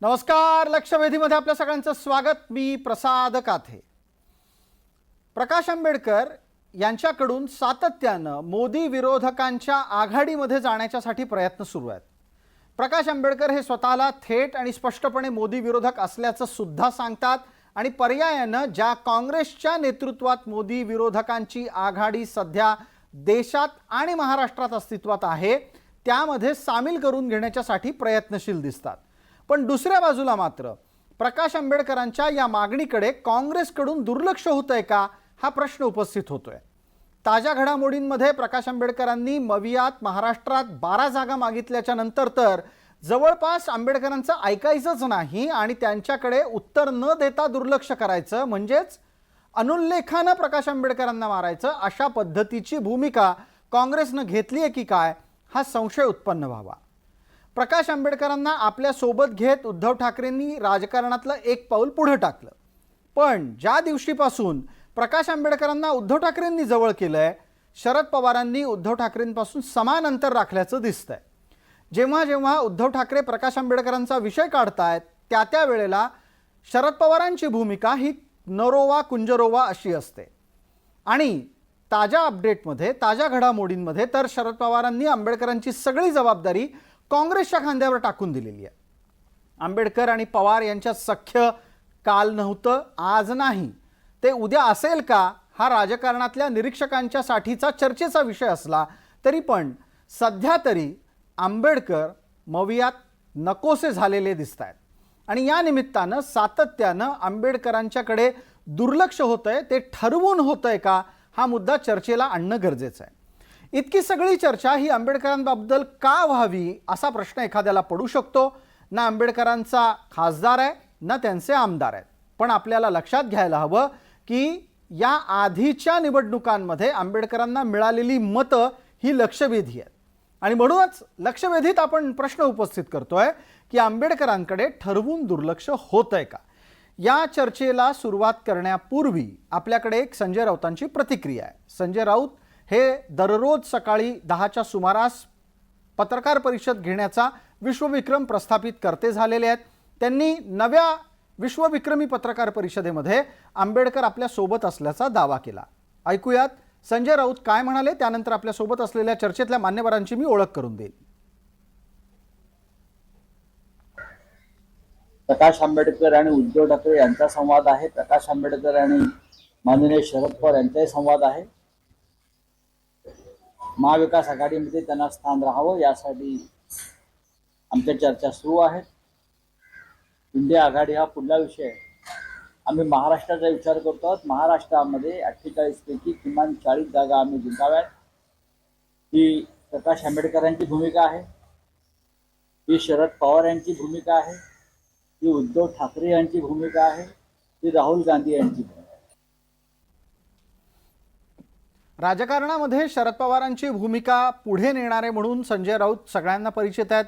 नमस्कार. लक्षवेधीमध्ये आपल्या सगळ्यांचं स्वागत. मी प्रसाद काथे. प्रकाश आंबेडकर यांच्याकडून सातत्यानं मोदी विरोधकांच्या आघाडीमध्ये जाण्यासाठी प्रयत्न सुरू आहेत. प्रकाश आंबेडकर हे स्वतःला थेट आणि स्पष्टपणे मोदी विरोधक असल्याचं सुद्धा सांगतात आणि पर्यायानं ज्या काँग्रेसच्या नेतृत्वात मोदी विरोधकांची आघाडी सध्या देशात आणि महाराष्ट्रात अस्तित्वात आहे त्यामध्ये सामील करून घेण्यासाठी प्रयत्नशील दिसतात. पण दुसऱ्या बाजूला मात्र प्रकाश आंबेडकरांच्या या मागणीकडे काँग्रेसकडून दुर्लक्ष होतंय का हा प्रश्न उपस्थित होतोय. ताज्या घडामोडींमध्ये प्रकाश आंबेडकरांनी मवियात महाराष्ट्रात 12 जागा मागितल्याच्या नंतर तर जवळपास आंबेडकरांचं ऐकायचंच नाही आणि त्यांच्याकडे उत्तर न देता दुर्लक्ष करायचं म्हणजेच अनुल्लेखानं प्रकाश आंबेडकरांना मारायचं अशा पद्धतीची भूमिका काँग्रेसनं घेतली आहे की काय हा संशय उत्पन्न व्हावा. प्रकाश आंबेडकरांना आपल्या सोबत घेत उद्धव ठाकरेंनी राजकारणातलं एक पाऊल पुढे टाकलं. पण ज्या दिवशीपासून प्रकाश आंबेडकरांना उद्धव ठाकरेंनी जवळ केलंय शरद पवारांनी उद्धव ठाकरेंपासून समान अंतर राखल्याचं दिसतंय. जेव्हा जेव्हा उद्धव ठाकरे प्रकाश आंबेडकरांचा विषय काढतायत त्या वेळेला शरद पवारांची भूमिका ही नरोवा कुंजरोवा अशी असते. आणि ताज्या अपडेटमध्ये ताज्या घडामोडींमध्ये तर शरद पवारांनी आंबेडकरांची सगळी जबाबदारी काँग्रेसच्या खांद्यावर टाकून दिलेली आहे. आंबेडकर आणि पवार यांच्यात सख्य काल नव्हतं, आज नाही, ते उद्या असेल का हा राजकारणातल्या निरीक्षकांच्या साठीचा चर्चेचा विषय असला तरी पण सध्या तरी आंबेडकर मवियात नकोसे झालेले दिसत आहेत. आणि या निमित्तानं सातत्यानं आंबेडकरांच्याकडे दुर्लक्ष होतंय ते ठरवून होतंय का हा मुद्दा चर्चेला आणणं गरजेचं आहे. इतकी सगळी चर्चा ही आंबेडकरांबद्दल का व्हावी असा प्रश्न एखाद्याला पडू शकतो. ना आंबेडकरांचा खासदार आहे ना त्यांचे आमदार आहेत. पण आपल्याला लक्षात घ्यायला हवं की या आधीच्या निवडणुकांमध्ये आंबेडकरांना मिळालेली मतं ही लक्षवेधी आहेत. आणि म्हणूनच लक्षवेधीत आपण प्रश्न उपस्थित करतोय की आंबेडकरांकडे ठरवून दुर्लक्ष होतंय का. या चर्चेला सुरुवात करण्यापूर्वी आपल्याकडे एक संजय राऊतांची प्रतिक्रिया आहे. संजय राऊत हे दररोज सकाळी 10च्या सुमारास पत्रकार परिषद घेण्याचा विश्वविक्रम प्रस्थापित करते झालेले आहेत. त्यांनी नव्या विश्वविक्रमी पत्रकार परिषदेमध्ये आंबेडकर आपल्या सोबत असल्याचा दावा केला. ऐकूयात संजय राऊत काय म्हणाले, त्यानंतर आपल्या सोबत असलेल्या चर्चेतल्या मान्यवरांची मी ओळख करून देईन. प्रकाश आंबेडकर आणि उद्धव ठाकरे यांचा संवाद आहे. प्रकाश आंबेडकर आणि माननीय शरद पवार यांचाही संवाद आहे. महाविकास आघाडीमध्ये त्यांना स्थान राहावं यासाठी आमच्या चर्चा सुरू आहेत. इंडिया आघाडी हा पुढला विषय आहे. आम्ही महाराष्ट्राचा विचार करतो आहोत. महाराष्ट्रामध्ये 48 पैकी किमान 40 जागा आम्ही जिंकाव्यात ही प्रकाश आंबेडकरांची भूमिका आहे, ही शरद पवार यांची भूमिका आहे, ही उद्धव ठाकरे यांची भूमिका आहे, ही राहुल गांधी यांची भूमिका आहे. राजकारणामध्ये शरद पवारांची भूमिका पुढे नेणारे म्हणून संजय राऊत सगळ्यांना परिचित आहेत.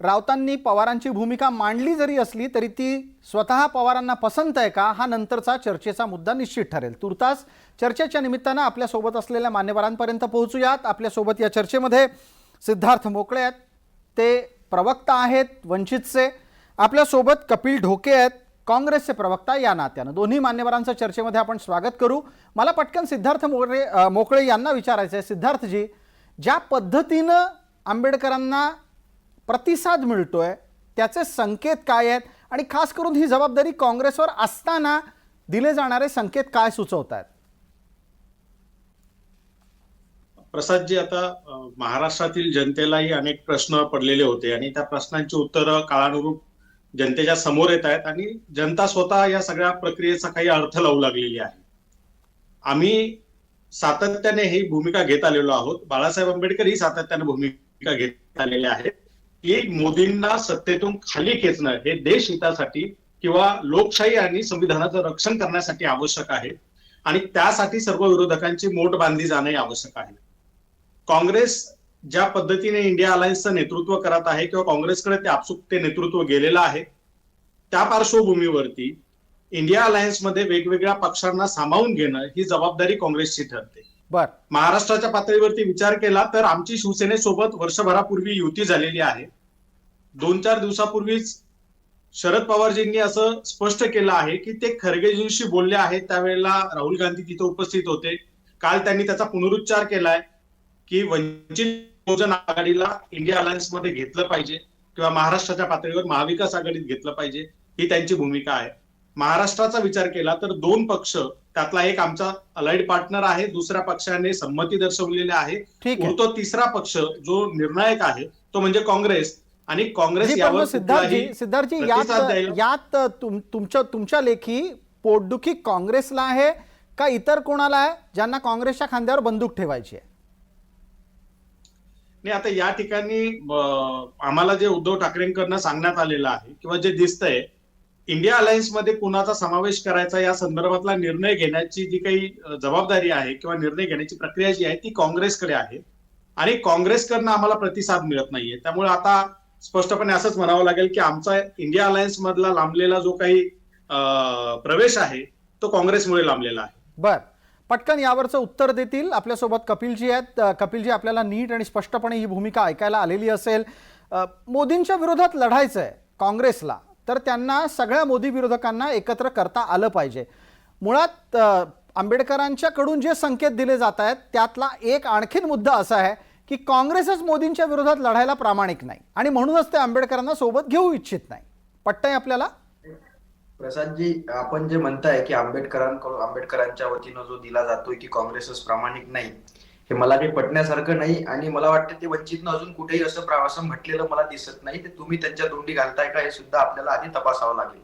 राऊतांनी पवारांची भूमिका मांडली जरी असली तरी ती स्वतः पवारांना पसंत आहे का हा नंतरचा चर्चेचा मुद्दा निश्चित ठरेल. तुर्तास चर्चेच्या निमित्तानं आपल्यासोबत असलेल्या मान्यवरांपर्यंत पोहोचूयात. आपल्यासोबत या चर्चेमध्ये सिद्धार्थ मोकळे आहेत, ते प्रवक्ता आहेत वंचितचे. आपल्यासोबत कपिल ढोके आहेत, काँग्रेसचे प्रवक्ता. या नात्यानं दोन्ही मान्यवरांचं चर्चेमध्ये आपण स्वागत करू. मला पटकन सिद्धार्थ मोकळे यांना विचारायचं आहे. सिद्धार्थजी, ज्या पद्धतीनं आंबेडकरांना प्रतिसाद मिळतोय त्याचे संकेत काय आहेत आणि खास करून ही जबाबदारी काँग्रेसवर असताना दिले जाणारे संकेत काय सुचवत आहेत? प्रसादजी, आता महाराष्ट्रातील जनतेलाही अनेक प्रश्न पडलेले होते आणि त्या प्रश्नांची उत्तरं काळानुरूप जनतेच्या समोर येत आहेत आणि जनता स्वतः या सगळ्या प्रक्रियेचा काही अर्थ लावू लागलेली आहे. आम्ही सातत्याने ही भूमिका घेत आलेलो आहोत. बाळासाहेब आंबेडकर ही सातत्याने भूमिका घेत आलेली आहे की मोदींना सत्तेतून खाली खेचणं हे देश हितासाठी किंवा लोकशाही आणि संविधानाचं रक्षण करण्यासाठी आवश्यक आहे आणि त्यासाठी सर्व विरोधकांची मोठ बांधली जाणे आवश्यक आहे. काँग्रेस ज्या पद्धतीने इंडिया अलायन्सचं नेतृत्व करत आहे किंवा काँग्रेसकडे ते आपसूक ते नेतृत्व गेलेलं आहे त्या पार्श्वभूमीवरती इंडिया अलायन्समध्ये वेगवेगळ्या पक्षांना सामावून घेणं ही जबाबदारी काँग्रेसची ठरते. महाराष्ट्राच्या पातळीवरती विचार केला तर आमची शिवसेनेसोबत वर्षभरापूर्वी युती झालेली आहे. 2-4 दिवसापूर्वीच शरद पवारजींनी असं स्पष्ट केलं आहे की ते खरगेजींशी बोलले आहेत, त्यावेळेला राहुल गांधी तिथे उपस्थित होते. काल त्यांनी त्याचा पुनरुच्चार केलाय की वंचित बहुजन आघाडीला इंडिया अलायन्स मध्ये घेतलं पाहिजे किंवा महाराष्ट्राच्या पातळीवर महाविकास आघाडीत घेतलं पाहिजे, ही त्यांची भूमिका आहे. महाराष्ट्राचा विचार केला तर दोन पक्ष, त्यातला एक आमचा अलाइड पार्टनर आहे, दुसऱ्या पक्षाने संमती दर्शवलेली आहे. ठीक आहे. उरतो तिसरा पक्ष जो निर्णायक आहे तो म्हणजे काँग्रेस. आणि काँग्रेस जी, पण यावर मग सिद्धार्थजी प्रतिसाद द्यायला- यात तुमच्या लेखी पोटदुखी काँग्रेसला आहे का इतर कोणाला आहे ज्यांना काँग्रेसच्या खांद्यावर बंदूक ठेवायची आहे? नाही, आता या ठिकाणी आम्हाला जे उद्धव ठाकरेंकडनं सांगण्यात आलेलं आहे किंवा जे दिसतंय, इंडिया अलायन्स मध्ये कुणाचा समावेश करायचा या संदर्भातला निर्णय घेण्याची जी काही जबाबदारी आहे किंवा निर्णय घेण्याची प्रक्रिया जी आहे ती काँग्रेसकडे आहे आणि काँग्रेसकडनं आम्हाला प्रतिसाद मिळत नाहीये. त्यामुळे आता स्पष्टपणे असंच म्हणावं लागेल की आमचा इंडिया अलायन्स मधला लांबलेला जो काही प्रवेश आहे तो काँग्रेसमुळे लांबलेला आहे. बर, पटकन यावरचं उत्तर देतील. आपल्यासोबत कपिलजी आहेत. कपिलजी, आपल्याला नीट आणि स्पष्टपणे ही भूमिका ऐकायला आलेली असेल. मोदींच्या विरोधात लढायचं आहे काँग्रेसला, तर त्यांना सगळ्या मोदी विरोधकांना एकत्र करता आलं पाहिजे. मुळात आंबेडकरांच्याकडून जे संकेत दिले जात आहेत त्यातला एक आणखीन मुद्दा असा आहे की काँग्रेसच मोदींच्या विरोधात लढायला प्रामाणिक नाही आणि म्हणूनच ते आंबेडकरांना सोबत घेऊ इच्छित नाही. पटतंय आपल्याला? प्रसादजी, आपण जे म्हणताय की आंबेडकरांच्या वतीनं जो दिला जातोय की काँग्रेसच प्रामाणिक नाही, हे मला काही पटण्यासारखं नाही. आणि मला वाटतं ते वंचितनं अजून कुठेही असं म्हटलेलं मला दिसत नाही. ते तुम्ही त्यांच्या तोंडी घालताय का हे सुद्धा आपल्याला आधी तपासावं लागेल.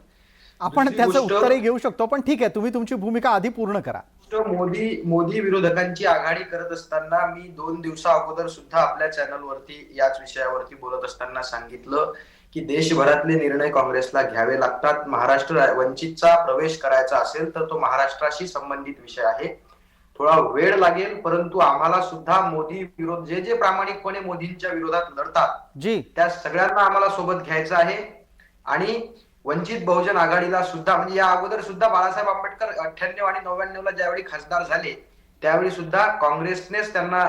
आपण दुसरी त्याचं गोष्ट- उत्तरही घेऊ शकतो, पण ठीक आहे, तुम्ही तुमची भूमिका आधी पूर्ण करा. मोदी विरोधकांची आघाडी करत असताना मी 2 दिवसा अगोदर सुद्धा आपल्या चॅनलवरती याच विषयावरती बोलत असताना सांगितलं की देशभरातले निर्णय काँग्रेसला घ्यावे लागतात. महाराष्ट्र वंचितचा प्रवेश करायचा असेल तर तो महाराष्ट्राशी संबंधित विषय आहे. थोडा वेळ लागेल, परंतु आम्हाला सुद्धा मोदी विरोध जे प्रामाणिकपणे मोदींच्या विरोधात लढतात जी, त्या सगळ्यांना आम्हाला सोबत घ्यायचं आहे. आणि वंचित बहुजन आघाडीला सुद्धा, म्हणजे या अगोदर सुद्धा बाळासाहेब आंबेडकर 98 आणि 99 ला ज्यावेळी खासदार झाले त्यावेळी सुद्धा काँग्रेसनेच त्यांना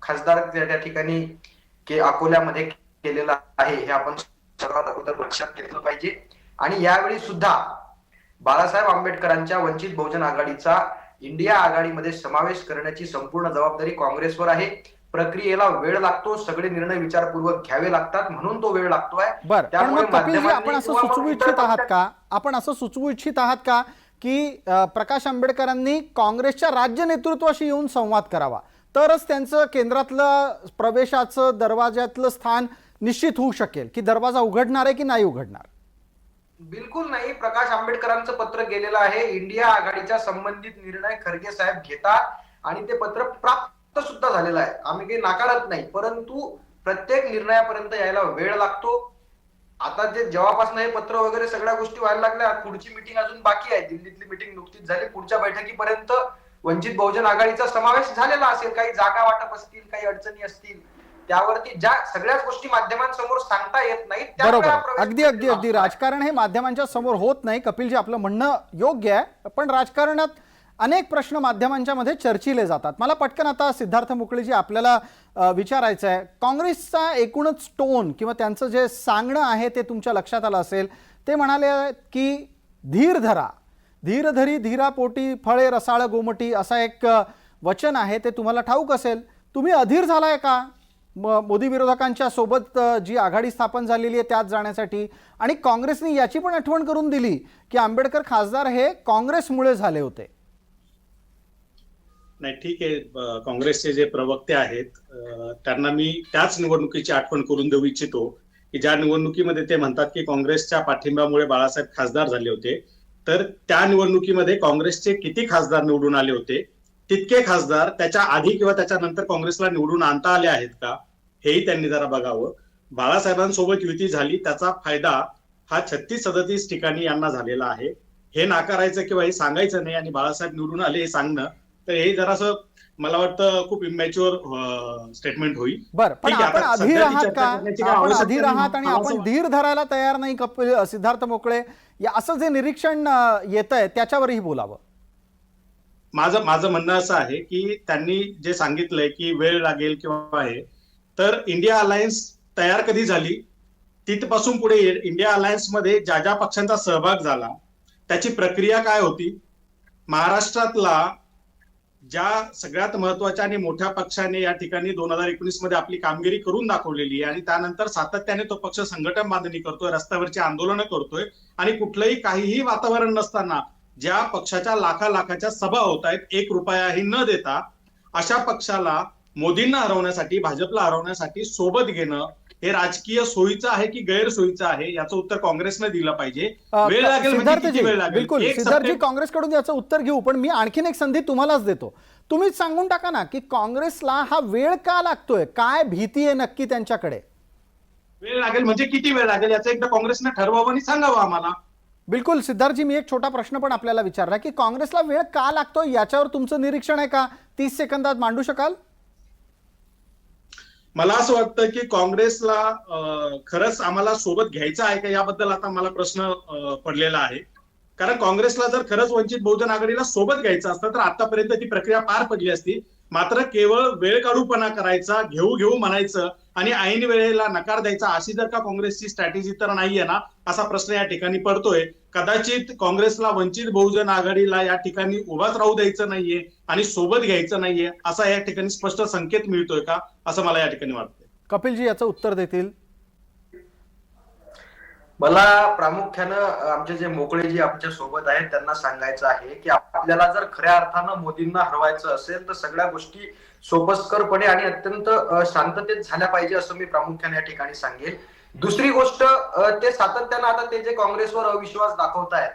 खासदार त्या ठिकाणी अकोल्यामध्ये केलेला आहे. हे आपण सर्वात अगोदर लक्षात घेतलं पाहिजे. आणि यावेळी सुद्धा बाळासाहेब आंबेडकरांच्या वंचित बहुजन आघाडीचा इंडिया आघाडीमध्ये समावेश करण्याची संपूर्ण जबाबदारी काँग्रेसवर आहे. प्रक्रियेला वेळ लागतो, सगळे निर्णय विचारपूर्वक घ्यावे लागतात, म्हणून तो वेळ लागतोय. बरं, पण मग कपिलजी, आपण असं सुचवू इच्छित आहात का की प्रकाश आंबेडकरांनी काँग्रेसच्या राज्य नेतृत्वाशी येऊन संवाद करावा, तरच त्यांचं केंद्रातलं प्रवेशाचं दरवाज्यातलं स्थान निश्चित होऊ शकेल की दरवाजा उघडणार आहे की नाही उघडणार? बिलकुल नाही. प्रकाश आंबेडकरांचं पत्र गेलेलं आहे. इंडिया आघाडीच्या संबंधित निर्णय खरगे साहेब घेतात आणि ते पत्र प्राप्त सुद्धा झालेलं आहे. आम्ही काही नाकारत नाही, परंतु प्रत्येक निर्णयापर्यंत यायला वेळ लागतो. आता जे जेव्हापासून हे पत्र वगैरे सगळ्या गोष्टी व्हायला लागल्या, पुढची मिटिंग अजून बाकी आहे. दिल्लीतली मिटिंग नुकतीच झाली. पुढच्या बैठकीपर्यंत वंचित बहुजन आघाडीचा समावेश झालेला असेल. काही जागा वाटप असतील, काही अडचणी असतील, त्यावरती ज्या सगळ्याच गोष्टी माध्यमांसमोर सांगता येत नाहीत. बरोबर, अगदी राजकारण हे माध्यमांच्या समोर होत नाही. कपिलजी, आपलं म्हणणं योग्य आहे, पण राजकारणात अनेक प्रश्न माध्यमांच्या मध्ये चर्चिले जातात. मला पटकन आता सिद्धार्थ मुकळेजी आपल्याला विचारायचं आहे, काँग्रेसचा एकूणच टोन किंवा त्यांचं जे सांगणं आहे ते तुमच्या लक्षात आलं असेल. ते म्हणाले की धीर धरा, धीर धरी धीरापोटी फळे रसाळ गोमटी, असा एक वचन आहे, ते तुम्हाला ठाऊक असेल. तुम्ही अधीर झालाय का मोदी विरोधकांच्या सोबत जी आघाडी स्थापन झालेली आहे त्यात जाण्यासाठी? आणि काँग्रेसने याची पण आठवण करून दिली की आंबेडकर खासदार हे काँग्रेसमुळे झाले होते. नाही, ठीक आहे, काँग्रेसचे जे प्रवक्ते आहेत त्यांना मी त्याच निवडणुकीची आठवण करून देऊ इच्छितो की ज्या निवडणुकीमध्ये ते म्हणतात की काँग्रेसच्या पाठिंब्यामुळे बाळासाहेब खासदार झाले होते, तर त्या निवडणुकीमध्ये काँग्रेसचे किती खासदार निवडून आले होते, तितके खासदार त्याच्या आधी किंवा त्याच्यानंतर काँग्रेसला निवडून आणता आले आहेत का, हेही त्यांनी जरा बघावं. बाळासाहेबांसोबत युती झाली, त्याचा फायदा हा 36-37 ठिकाणी यांना झालेला आहे. हे नाकारायचं किंवा हे सांगायचं नाही आणि बाळासाहेब निवडून आले हे सांगणं, तर हे जरासं मला वाटतं खूप इमॅच्युअर स्टेटमेंट होईल. बरं, पण आपण अधीर आहात का? आपण अधीर आहात आणि आपण धीर धरायला तयार नाही कपिल सिद्धार्थ मोकळे, या असं जे निरीक्षण येत आहे त्याच्यावरही बोलावं. माझं म्हणणं असं आहे की त्यांनी जे सांगितलंय की वेळ लागेल किंवा आहे, तर इंडिया अलायन्स तयार कधी झाली तिथपासून पुढे इंडिया अलायन्समध्ये ज्या ज्या पक्षांचा सहभाग झाला त्याची प्रक्रिया काय होती, महाराष्ट्रातला ज्या सगळ्यात महत्वाच्या आणि मोठ्या पक्षाने या ठिकाणी 2019 मध्ये आपली कामगिरी करून दाखवलेली आहे आणि त्यानंतर सातत्याने तो पक्ष संघटन बांधणी करतोय, रस्त्यावरची आंदोलनं करतोय आणि कुठलंही काहीही वातावरण नसताना ज्या पक्षाच्या लाखाच्या सभा होत आहेत, 1 रुपयाही न देता अशा पक्षाला मोदींना हरवण्यासाठी, भाजपला हरवण्यासाठी सोबत घेणं हे राजकीय सोयीचं आहे की गैरसोयीचं आहे, याचं उत्तर काँग्रेसने दिलं पाहिजे. वेळ लागेल म्हणजे सिद्धार्थजी, किती वेळ लागेल? बिलकुल एक सिद्धार्थजी, सप्टेंबर- काँग्रेसकडून याचं उत्तर घेऊ, पण मी आणखीन एक संधी तुम्हालाच देतो. तुम्हीच सांगून टाका ना की काँग्रेसला हा वेळ का लागतोय, काय भीती आहे नक्की त्यांच्याकडे? वेळ लागेल म्हणजे किती वेळ लागेल याचं एकदा काँग्रेसने ठरवावं आणि सांगावं आम्हाला. बिलकुल सिद्धार्थजी, मी एक छोटा प्रश्न पण आपल्याला विचारला की काँग्रेसला वेळ का लागतोय याच्यावर तुमचं निरीक्षण आहे का? 30 सेकंदात मांडू शकाल? मला असं वाटतं की काँग्रेसला खरंच आम्हाला सोबत घ्यायचं आहे का याबद्दल आता मला प्रश्न पडलेला आहे. कारण काँग्रेसला जर खरंच वंचित बहुजन आघाडीला सोबत घ्यायचं असतं तर आतापर्यंत ती प्रक्रिया पार पडली असती. मात्र केवळ वेळ काढूपणा करायचा, घेऊ म्हणायचं आणि ऐन वेळेला नकार द्यायचा, अशी जर का काँग्रेसची स्ट्रॅटेजी तर नाहीये ना, असा प्रश्न या ठिकाणी पडतोय. कदाचित काँग्रेसला वंचित बहुजन आघाडीला या ठिकाणी उभाच राहू द्यायचं नाहीये आणि सोबत घ्यायचं नाहीये असा या ठिकाणी स्पष्ट संकेत मिळतोय का, असं मला या ठिकाणी वाटतंय. कपिलजी याचं उत्तर देतील. मला प्रामुख्यानं आमचे जे मोकळे जे आमच्या सोबत आहेत त्यांना सांगायचं आहे की आपल्याला जर खऱ्या अर्थानं मोदींना हरवायचं असेल तर सगळ्या गोष्टी सोपस्करपणे आणि अत्यंत शांततेत झाल्या पाहिजे असं मी प्रामुख्याने या ठिकाणी सांगेन. दुसरी गोष्ट, ते सातत्यानं आता ते जे काँग्रेसवर अविश्वास दाखवतायत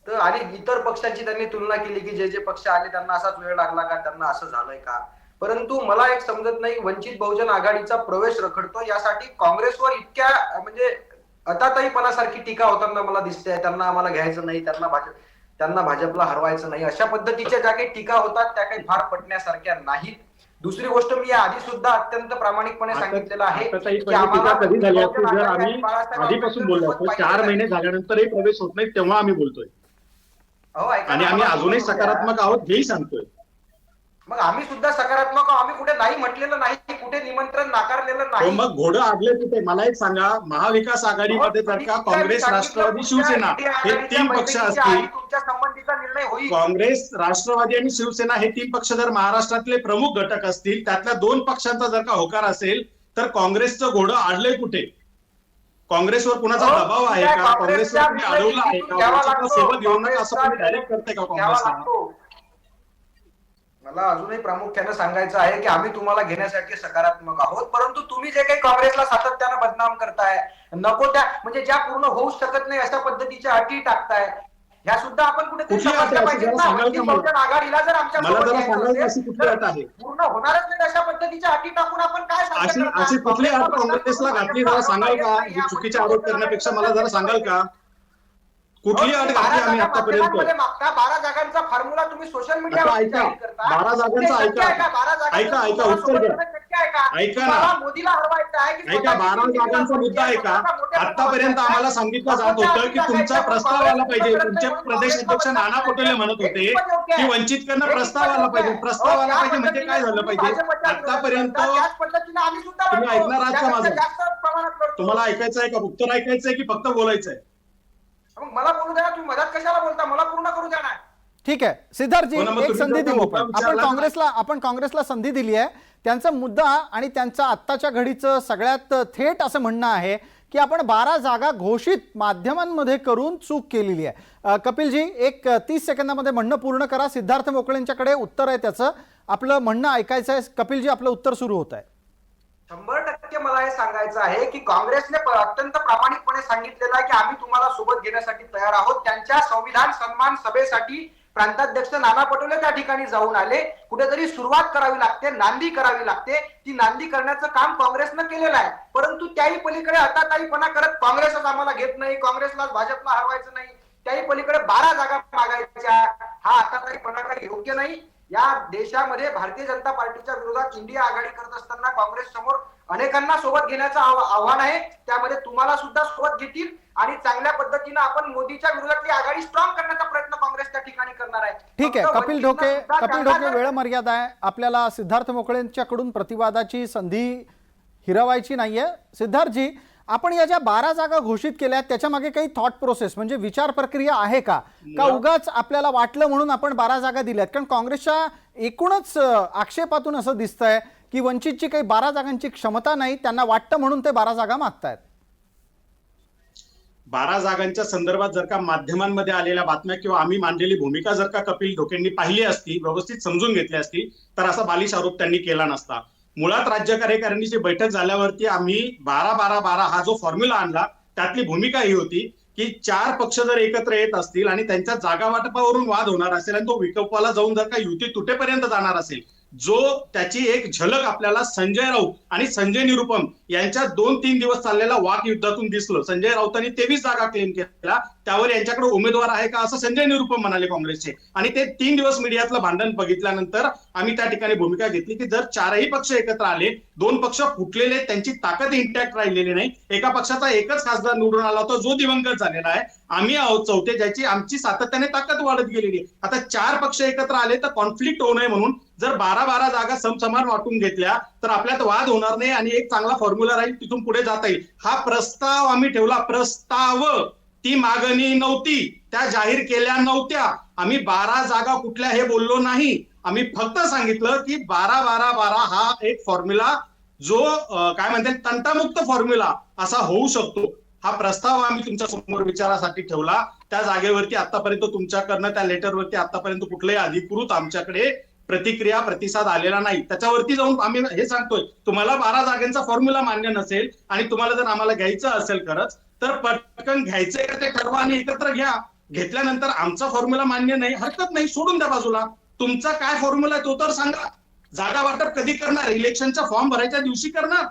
तर आणि इतर पक्षांची त्यांनी तुलना केली की जे जे पक्ष आले त्यांना असाच वेळ लागला का, त्यांना असं झालंय का. परंतु मला एक समजत नाही, वंचित बहुजन आघाडीचा प्रवेश रखडतो यासाठी काँग्रेसवर इतक्या म्हणजे अताताईपणासारखी टीका होताना मला दिसते. त्यांना आम्हाला घ्यायचं नाही, त्यांना भाजपला हरवायचं नाही, अशा पद्धतीच्या ज्या काही टीका होतात त्या काही फार पटण्यासारख्या नाहीत. दुसरी गोष्ट, मी आधी सुद्धा अत्यंत प्रामाणिकपणे सांगितलेलं आहे की आम्हाला कधी झाली असते जर बाळासाहेब आम्ही आंबेडकर आधीपासून बोललो असतो. सोबत 4 पाहिजे. महिने झाल्यानंतरही प्रवेश होत नाही तेव्हा आम्ही बोलतोय अहो, ऐका आणि ना, आम्ही मला अजूनही बोलू द्या. सकारात्मक आहोत हेही सांगतोय. मग आम्ही सुद्धा सकारात्मक आहोत. आम्ही कुठे नाही म्हटलेलं नाही, कुठे निमंत्रण नाकारलेलं हो, नाही. मग घोडं आडले कुठे? मला एक सांगा, महाविकास आघाडीमध्ये जर का काँग्रेस, राष्ट्रवादी, शिवसेना हे 3 पक्ष असतील, तुमच्या संबंधीचा निर्णय होईल. काँग्रेस, राष्ट्रवादी आणि शिवसेना हे 3 पक्ष जर महाराष्ट्रातले प्रमुख घटक असतील, त्यातल्या 2 पक्षांचा जर का होकार असेल तर काँग्रेसचं घोडं आडलंय कुठे? काँग्रेसवर कुणाचा हो, दबाव आहे का? काँग्रेसला कुणी अडवलं आहे का? वंचितला सोबत घेऊन नका असं तुम्ही डायरेक्ट करताय का घ्यावा काँग्रेसला? लागतो. मला अजूनही प्रामुख्याने सांगायचं आहे की आम्ही तुम्हाला घेण्यासाठी सकारात्मक आहोत, परंतु तुम्ही जे काही काँग्रेसला सातत्यानं बदनाम करताय, नको त्या म्हणजे ज्या पूर्ण होऊ शकत नाही अशा पद्धतीच्या अटी टाकताय, ह्या सुद्धा आपण कुठेतरी कुठली अट आहे? समजलं पाहिजे जरा ना. सांगाल का वंचित मला? बहुजन आघाडीला जर आमच्या मला सोबत जरा घ्यायचं सांगाल का अशी असेल, कुठली तर अट आहे? पूर्ण होणारच नाही अशा पद्धतीच्या अटी टाकून आपण काय साध्य अशी करणार? अशी कुठली अट काँग्रेसला काँग्रेसला बदनाम घातली करून जरा सांगाल का? भाजपला ही चुकीचे आरोप करण्यापेक्षा मला जरा सांगाल का? कुठली अट घातली आम्ही आतापर्यंत? 12 जागांचा फॉर्म्युला तुम्ही सोशल आता ऐका, 12 जागांचा ऐका. ऐका, उत्तर द्या. ऐका ना. मोदीला हरवायचं आहे की ऐका, 12 जागांचा मुद्दा आहे का? आतापर्यंत आम्हाला सांगितलं जात होतं की तुमचा प्रस्ताव आला पाहिजे. तुमचे प्रदेश अध्यक्ष नाना पटोले म्हणत होते की वंचितकडनं प्रस्ताव आला पाहिजे. प्रस्ताव आला पाहिजे म्हणजे काय झालं पाहिजे? आतापर्यंत तुम्ही ऐकणार आहात का माझं? तुम्हाला ऐकायचं आहे का? उत्तर ऐकायचं आहे की फक्त बोलायचं आहे? मग मला बोलू द्या, तुम्ही मदत कशाला बोलता? मला पूर्ण करू द्या ना. ठीक आहे सिद्धार्थजी, हो ना, मग एक तुम्ही संधी जर का देऊ मुद्दा आपण विचारला तर- आपण काँग्रेसला संधी दिली आहे. त्यांचा मुद्दा आणि त्यांचा आत्ताच्या घडीचं सगळ्यात थेट असं म्हणणं आहे की आपण 12 जागा घोषित माध्यमांमध्ये करून चूक केलेली आहे. कपिलजी, एक 30 सेकंदामध्ये म्हणणं पूर्ण करा. सिद्धार्थ मोकळेंच्याकडे उत्तर आहे त्याचं, आपलं म्हणणं ऐकायचं आहे. कपिलजी, आपलं उत्तर सुरू होत आहे. 100% मला हे सांगायचं आहे की काँग्रेसने अत्यंत प्रामाणिकपणे सांगितलेलं आहे की आम्ही तुम्हाला सोबत घेण्यासाठी तयार आहोत. त्यांच्या संविधान सन्मान सभेसाठी प्रांताध्यक्ष नाना पटोले त्या ठिकाणी जाऊन आले. कुठेतरी सुरुवात करावी लागते, नांदी करावी लागते. ती नांदी करण्याचं काम काँग्रेसनं केलेलं आहे. परंतु त्याही पलीकडे अताताईपणा करत काँग्रेसच आम्हाला घेत नाही, काँग्रेसला भाजपला हरवायचं नाही, त्याही पलीकडे 12 जागा मागायच्या, हा अताताईपणा काही योग्य नाही. या देशामध्ये भारतीय जनता पार्टीच्या विरोधात इंडिया आघाडी करत असताना काँग्रेस समोर अनेकांना सोबत घेण्याचं आव्हान आहे. त्यामध्ये तुम्हाला सुद्धा सोबत घेतील आणि चांगल्या पद्धतीने आपण मोदीच्या विरोधातली आघाडी स्ट्रॉंग करण्याचा प्रयत्न काँग्रेस त्या ठिकाणी करणार आहे. ठीक आहे फक्त कपिल ढोके, वंचितला सुद्धा कपिल ढोके, त्यांना वेळ मर्यादा आहे. आपल्याला सिद्धार्थ मोकळेंच्याकडून प्रतिवादाची संधी हिरावायची नाहीये. सिद्धार्थजी, आपण या ज्या 12 जागा घोषित केल्या त्याच्या मागे काही थॉट प्रोसेस म्हणजे विचार प्रक्रिया आहे का उगाच आपल्याला वाटलं म्हणून आपण 12 जागा दिल्यात? कारण काँग्रेसच्या एकूणच आक्षेपातून असं दिसतंय की वंचितची काही 12 जागांची क्षमता नाही, त्यांना वाटतं म्हणून ते 12 जागा मागतायत. 12 जागांच्या संदर्भात जर का माध्यमांमध्ये आलेल्या बातम्या किंवा आम्ही मांडलेली भूमिका जर का कपिल ढोकेंनी पाहिली असती, व्यवस्थित समजून घेतली असती, तर असा बालिश आरोप त्यांनी केला नसता. मुळात राज्य कार्यकारिणीची बैठक झाल्यावरती आम्ही 12-12-12 हा जो फॉर्म्युला आणला त्यातली भूमिका ही होती की 4 पक्ष जर एकत्र येत असतील आणि त्यांच्या जागा वाटपावरून वाद होणार असेल आणि तो विकोपाला जाऊन जर का युती तुटेपर्यंत जाणार असेल, जो त्याची एक झलक आपल्याला संजय राऊत आणि संजय निरुपम यांच्या 2-3 दिवस चाललेल्या वाक युद्धातून दिसलं. संजय राऊतांनी 23 जागा क्लेम केला, त्यावर यांच्याकडे उमेदवार आहे का असं संजय निरुपम म्हणाले काँग्रेसचे. आणि ते 3 दिवस मीडियातलं भांडण बघितल्यानंतर आम्ही त्या ठिकाणी भूमिका घेतली की जर 4ही पक्ष एकत्र आले, 2 पक्ष फुटलेले, त्यांची ताकद इंटॅक्ट राहिलेली नाही, एका पक्षाचा एकच खासदार निवडून आला होता जो दिवंगत झालेला आहे, आम्ही आहोत चौथे ज्याची आमची सातत्याने ताकद वाढत गेलेली आहे. आता 4 पक्ष एकत्र आले तर कॉन्फ्लिक्ट होऊ नये म्हणून जर 12-12 जागा समसमान वाटून घेतल्या तर आपल्यात वाद होणार नाही आणि एक चांगला फॉर्म्युला राहील, तिथून पुढे जाता येईल. हा प्रस्ताव आम्ही ठेवला. प्रस्ताव, ती मागणी नव्हती, त्या जाहीर केल्या नव्हत्या. आम्ही 12 जागा कुठल्या हे बोललो नाही. आम्ही फक्त सांगितलं की 12-12-12 हा एक फॉर्म्युला जो काय म्हणतात तंटामुक्त फॉर्म्युला असा होऊ शकतो. हा प्रस्ताव आम्ही तुमच्या समोर विचारासाठी ठेवला. त्या जागेवरती आतापर्यंत तुमच्याकडनं त्या लेटरवरती आतापर्यंत कुठलाही अधिकृत आमच्याकडे प्रतिक्रिया प्रतिसाद आलेला नाही. त्याच्यावरती जाऊन आम्ही हे सांगतोय, तुम्हाला 12 जागांचा फॉर्म्युला मान्य नसेल आणि तुम्हाला जर आम्हाला घ्यायचं असेल खरंच तर पटकन घ्यायचंय का ते ठरवा आणि एकत्र घ्या. घेतल्यानंतर आमचा फॉर्म्युला मान्य नाही, हरकत नाही, सोडून द्या बाजूला. तुमचा काय फॉर्म्युला तो तर सांगा. जागा वाटप कधी करणार? इलेक्शनचा फॉर्म भरायच्या दिवशी करणार.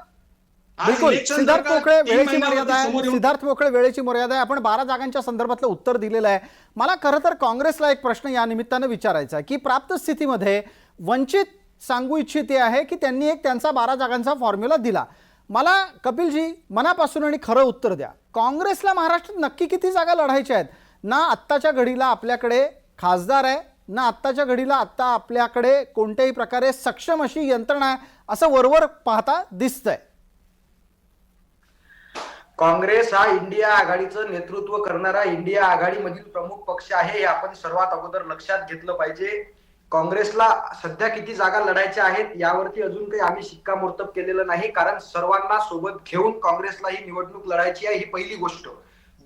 बिलकुल. सिद्धार्थ मोकळे वेळेची मर्यादा आहे. सिद्धार्थ मोकळे वेळेची मर्यादा आहे. आपण 12 जागांच्या संदर्भातलं उत्तर दिलेलं आहे. मला खरं तर काँग्रेसला एक प्रश्न या निमित्तानं विचारायचा आहे की प्राप्त स्थितीमध्ये वंचित सांगू इच्छिते आहे की त्यांनी एक त्यांचा 12 जागांचा फॉर्म्युला दिला. मला कपिलजी मनापासून आणि खरं उत्तर द्या, काँग्रेसला महाराष्ट्रात नक्की किती जागा लढायच्या आहेत? ना आत्ताच्या घडीला आपल्याकडे खासदार आहे, ना आत्ताच्या घडीला आत्ता आपल्याकडे कोणत्याही प्रकारे सक्षम अशी यंत्रणा आहे असं वरवर पाहता दिसतंय. काँग्रेस हा इंडिया आघाडीचं नेतृत्व करणारा इंडिया आघाडीमधील प्रमुख पक्ष आहे, हे आपण सर्वात अगोदर लक्षात घेतलं पाहिजे. काँग्रेसला सध्या किती जागा लढायच्या आहेत यावरती अजून काही आम्ही शिक्कामोर्तब केलेलं नाही, कारण सर्वांना सोबत घेऊन काँग्रेसला ही निवडणूक लढायची आहे, ही पहिली गोष्ट.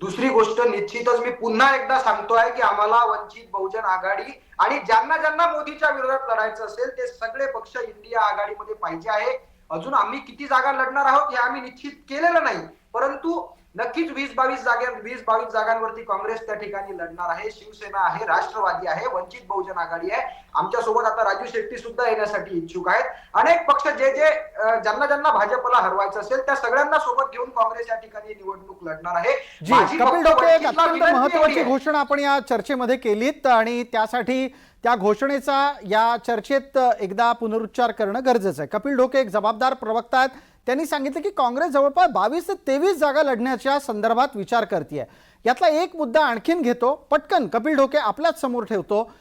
दुसरी गोष्ट, निश्चितच मी पुन्हा एकदा सांगतोय की आम्हाला वंचित बहुजन आघाडी आणि ज्यांना ज्यांना मोदीच्या विरोधात लढायचं असेल ते सगळे पक्ष इंडिया आघाडीमध्ये पाहिजे आहे. अजून आम्ही किती जागा लढणार आहोत हे आम्ही निश्चित केलेलं नाही, परंतु नक्कीच 20-22 जागांवरती काँग्रेस त्या ठिकाणी लढणार आहे. शिवसेना आहे, राष्ट्रवादी आहे, वंचित बहुजन आघाडी आहे, आमच्या सोबत आता राजू शेट्टी सुद्धा येण्यासाठी इच्छुक आहेत. अनेक पक्ष जे ज्यांना ज्यांना भाजपला हरवायचं असेल त्या सगळ्यांना सोबत घेऊन काँग्रेस या ठिकाणी निवडणूक लढणार आहे. कपिल ढोके, एक अत्यंत महत्वाची घोषणा आपण या चर्चेमध्ये केलीत आणि त्यासाठी त्या घोषणेचा या चर्चेत एकदा पुनरुच्चार करणं गरजेचं आहे. कपिल ढोके एक जबाबदार प्रवक्ता आहेत. त्यांनी सांगितलं की काँग्रेस जवळपास 22 ते 23 जागा लढण्याच्या संदर्भात विचार करते. यातला एक मुद्दा आणखीन घेतो, पटकन कपिल ढोके आपल्याच समोर ठेवतो.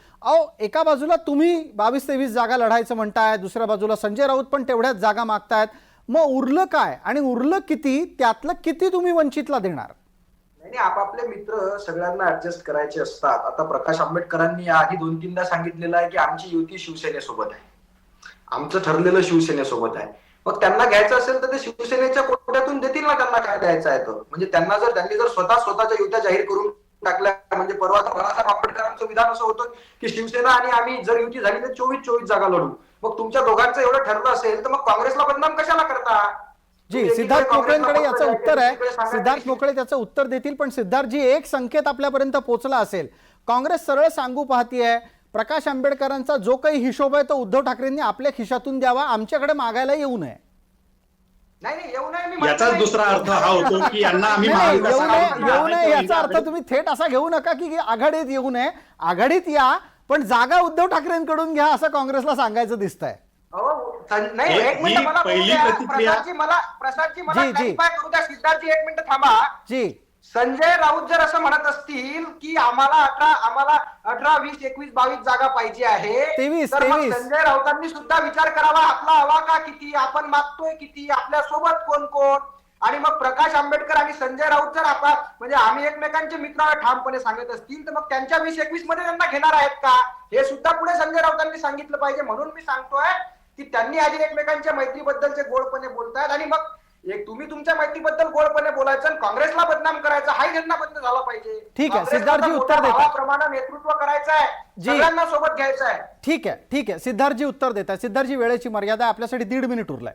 एका बाजूला तुम्ही 22-23 जागा लढायचं म्हणताय, दुसऱ्या बाजूला संजय राऊत पण तेवढ्याच जागा मागतायत. मग उरलं काय आणि उरलं किती? त्यातलं किती तुम्ही वंचितला देणार? नाही, आपापले मित्र सगळ्यांना ऍडजस्ट करायचे असतात. आता प्रकाश आंबेडकरांनी आधी 2-3दा सांगितलेलं आहे की आमची युती शिवसेनेसोबत आहे, आमचं ठरलेलं शिवसेनेसोबत आहे. मग त्यांना घ्यायचं असेल तर ते शिवसेनेच्या कोट्यातून देतील ना, त्यांना काय द्यायचं आहे. म्हणजे त्यांनी जर स्वतःच्या युत्या जाहीर करून टाकल्या, म्हणजे परवा बाळासाहेब आंबेडकरांचं विधान असं होतं की शिवसेना आणि आम्ही जर युती झाली तर 24 जागा लढू. मग तुमच्या दोघांचं एवढं ठरलं असेल तर मग काँग्रेसला बदनाम कशाला करता? जी, सिद्धार्थ मोकळेंकडे याचं उत्तर आहे. सिद्धार्थ मोकळे त्याचं उत्तर देतील. पण सिद्धार्थजी, एक संकेत आपल्यापर्यंत पोहोचला असेल. काँग्रेस सरळ सांगू पाहतीये, प्रकाश आंबेडकरांचा जो काही हिशोब आहे तो उद्धव ठाकरेंनी आपल्या खिशातून द्यावा, आमच्याकडे मागायला येऊ नये. नाही, येऊ नये. याचाच दुसरा अर्थ हा होतो की यांना आम्ही येऊ नये याचा अर्थ तुम्ही थेट असा घेऊ नका की आघाडीत येऊ नये. आघाडीत या, पण जागा उद्धव ठाकरेंकडून घ्या असं काँग्रेसला सांगायचं दिसतंय. नाही, एक मिनिट मला प्रसादजी मला करू द्या. सिद्धार्थजी एक मिनिट थांबा. जी, संजय राऊत जर असं म्हणत असतील की आम्हाला 18, 20, 21, 22 जागा पाहिजे आहे, 23, तर मग संजय राऊतांनी सुद्धा विचार करावा, आपला हवा का किती, आपण मागतोय किती, आपल्या सोबत कोण कोण. आणि मग प्रकाश आंबेडकर आणि संजय राऊत जर आपण म्हणजे आम्ही एकमेकांचे मित्र ठामपणे सांगत असतील तर मग त्यांच्या 2021 मध्ये त्यांना घेणार आहेत का, हे सुद्धा पुढे संजय राऊतांनी सांगितलं पाहिजे. म्हणून मी सांगतोय की त्यांनी आधी एकमेकांच्या मैत्रीबद्दलचे गोडपणे बोलतायत आणि मग एक तुम्ही तुमच्या मैत्रीबद्दल गोडपणे बोलायचं आणि काँग्रेसला बदनाम करायचं हाही त्यांना बंद झाला पाहिजे. ठीक आहे, सिद्धार्थजी उत्तर देतात. भावाप्रमाणे नेतृत्व करायचं आहे, जी. सगळ्यांना सोबत घ्यायचं आहे. ठीक आहे सिद्धार्थजी उत्तर देतात. सिद्धार्थजी वेळेची मर्यादा आहे, आपल्यासाठी 1.5 मिनिट उरलाय.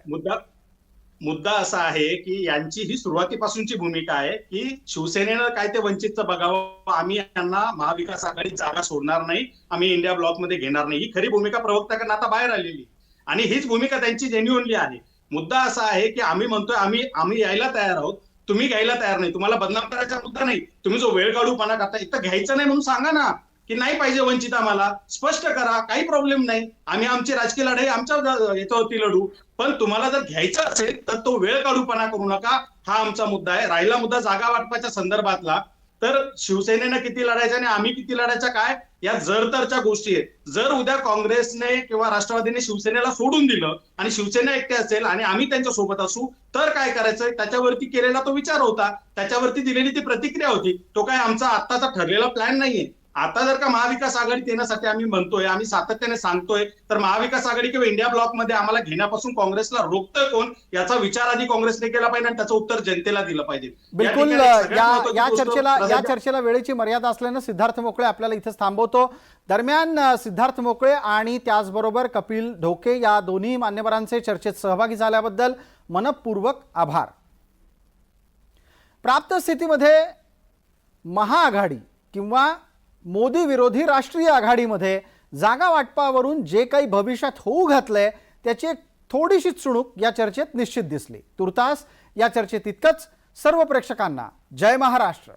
मुद्दा असा आहे की यांची ही सुरुवातीपासूनची भूमिका आहे की शिवसेनेनं काय ते वंचितचं बघावं, आम्ही यांना महाविकास आघाडीत जागा सोडणार नाही, आम्ही इंडिया ब्लॉकमध्ये घेणार नाही, ही खरी भूमिका प्रवक्त्याकडनं आता बाहेर आलेली आणि हीच भूमिका त्यांची जेन्युअनली आहे. मुद्दा असा आहे की आम्ही म्हणतोय आम्ही यायला तयार आहोत, तुम्ही घ्यायला तयार नाही. तुम्हाला बदनाम करायचा मुद्दा नाही, तुम्ही जो वेळ काढूपणा करता इथं घ्यायचं नाही म्हणून सांगा ना की नाही पाहिजे वंचित, आम्हाला स्पष्ट करा, काही प्रॉब्लेम नाही. आम्ही आमची राजकीय लढाई आमच्या याच्यावरती लढू, पण तुम्हाला जर घ्यायचं असेल तर तो वेळ काढूपणा करू नका. हा आमचा मुद्दा आहे. राहिला मुद्दा जागा वाटपाच्या संदर्भातला, तर शिवसेनेनं किती लढायचं आणि आम्ही किती लढायचं काय या जर तरच्या गोष्टी आहेत. जर उद्या काँग्रेसने किंवा राष्ट्रवादीने शिवसेनेला सोडून दिलं आणि शिवसेना एकटे असेल आणि आम्ही त्यांच्या सोबत असू तर काय करायचंय, त्याच्यावरती केलेला तो विचार होता, त्याच्यावरती दिलेली ती प्रतिक्रिया होती. तो काय आमचा आत्ताचा ठरलेला प्लॅन नाहीये. आता जर का महाविकास आघाडीत येण्यासाठी आम्ही म्हणतोय, आम्ही सातत्याने सांगतोय, तर महाविकास आघाडी किंवा इंडिया ब्लॉकमध्ये आम्हाला घेण्यापासून काँग्रेसला रोखतोय कोण याचा विचार आधी काँग्रेसने केला पाहिजे आणि त्याचं उत्तर जनतेला दिलं पाहिजे. बिलकुल. या चर्चेला वेळेची मर्यादा असल्यानं सिद्धार्थ मोकळे आपल्याला इथेच थांबवतो. दरम्यान सिद्धार्थ मोकळे आणि त्याचबरोबर कपिल ढोके या दोन्ही मान्यवरांचे चर्चेत सहभागी झाल्याबद्दल मनपूर्वक आभार. प्राप्त स्थितीमध्ये महाआघाडी किंवा मोदी विरोधी राष्ट्रीय आघाडीमध्ये जागा वाटपावरून जे काही भविष्यात होऊ घातलंय त्याची एक थोडीशी चुणूक या चर्चेत निश्चित दिसली. तुर्तास या चर्चेत इतकंच. सर्व प्रेक्षकांना जय महाराष्ट्र.